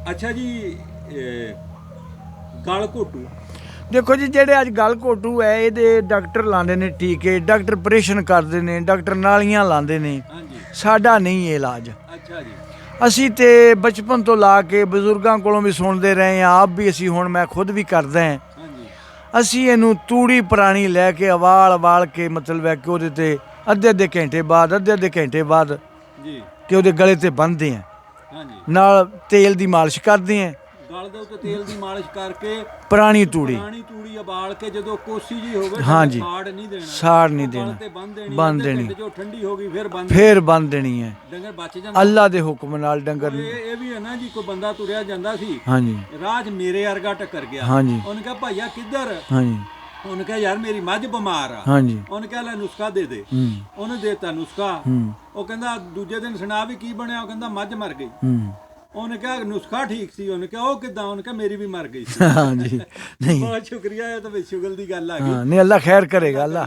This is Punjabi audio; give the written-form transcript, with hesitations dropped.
ਅੱਛਾ ਜੀ, ਗਲ ਘੋਟੂ देखो जी जेडे अज गल घोटू है ये डॉक्टर लाते ने टीके, डॉक्टर ऑपरेशन करते ने, डॉक्टर नालियां लाते ने, ਹਾਂਜੀ साडा नहीं ये इलाज। ਅੱਛਾ जी ਅਸੀਂ ਤੇ ਬਚਪਨ ਤੋਂ ਲਾ ਕੇ ਬਜ਼ੁਰਗਾਂ ਕੋਲੋਂ ਵੀ ਸੁਣਦੇ ਰਹੇ ਹਾਂ, ਆਪ ਵੀ ਅਸੀਂ ਹੁਣ ਮੈਂ ਖੁਦ ਵੀ ਕਰਦਾ ਹਾਂ। ਹਾਂਜੀ ਅਸੀਂ ਇਹਨੂੰ ਤੂੜੀ ਪੁਰਾਣੀ ਲੈ ਕੇ ਉਬਾਲ ਕੇ ਮਤਲਬ ਹੈ ਕਿ ਉਹਦੇ ਤੇ ਅੱਧੇ ਘੰਟੇ ਬਾਅਦ ਜੀ ਕਿ ਉਹਦੇ ਗਲੇ ਤੇ ਬੰਨ੍ਹਦੇ ਹਾਂ, ਹਾਂਜੀ ਨਾਲ ਤੇਲ ਦੀ ਮਾਲਿਸ਼ ਕਰਦੇ ਹਾਂ। ਗਲ ਦੇ ਉੱਤੇ ਤੇਲ ਦੀ ਮਾਲਿਸ਼ ਕਰਕੇ ਪੁਰਾਣੀ ਤੂੜੀ ਉਬਾਲ ਕੇ ਜਦੋਂ ਕੋਸੀ ਜੀ ਹੋਵੇ ਹਾਂਜੀ ਸਾੜ ਨਹੀਂ ਦੇਣਾ, ਸਾੜ ਨਹੀਂ ਉਹ ਗਲ ਦੇਣਾ, ਤੇ ਬੰਨ੍ਹ ਬੰਨ੍ਹ ਦੇਣੀ, ਦੇਣੀ, ਜੋ ਠੰਡੀ ਹੋ ਗਈ ਫਿਰ ਬੰਨ੍ਹ ਦੇਣੀ ਹੈ। ਡੰਗਰ ਬਚ ਜਾਂਦਾ। ਅੱਲਾ ਦੇ ਹੁਕਮ ਨਾਲ ਡੰਗਰ। ਇਹ ਵੀ ਹੈ ਨਾ ਜੀ, ਕੋਈ ਬੰਦਾ ਤੁਰਿਆ ਜਾਂਦਾ ਸੀ, ਹਾਂਜੀ ਰਾਹ 'ਚ ਮੇਰੇ ਵਰਗਾ ਟੱਕਰ ਗਿਆ, ਹਾਂਜੀ ਉਹਨੇ ਕਿਹਾ ਭਾਈਆ ਕਿੱਧਰ, ਹਾਂਜੀ ਉਹਨੇ ਕਿਹਾ ਯਾਰ ਮੇਰੀ ਮੱਝ ਬਿਮਾਰ ਆ, ਹਾਂਜੀ ਉਹਨੇ ਕਿਹਾ ਲੈ ਨੁਸਖਾ ਦੇ ਦੇ, ਹੂੰ ਉਹਨੇ ਦੇਤਾ ਨੁਸਖਾ। ਹੂੰ ਉਹ ਕਹਿੰਦਾ ਦੂਜੇ ਦਿਨ ਸੁਣਾ ਵੀ ਕੀ ਬਣਿਆ, ਉਹ ਕਹਿੰਦਾ ਮੱਝ ਮਰ ਗਈ। ਹੂੰ ਉਹਨੇ ਕਿਹਾ ਨੁਸਖਾ ਠੀਕ ਸੀ, ਉਹਨੇ ਕਿਹਾ ਉਹ ਕਿੱਦਾਂ, ਉਹਨੇ ਕਿਹਾ ਮੇਰੀ ਵੀ ਮਰ ਗਈ ਸੀ। ਹਾਂਜੀ ਨਹੀਂ ਬਹੁਤ ਸ਼ੁਕਰੀਆ, ਇਹ ਤਾਂ ਬੇਸ਼ੁਗਲ ਦੀ ਗੱਲ ਆ ਗਈ। हाँ नहीं अल्लाह खैर करेगा, अल्लाह।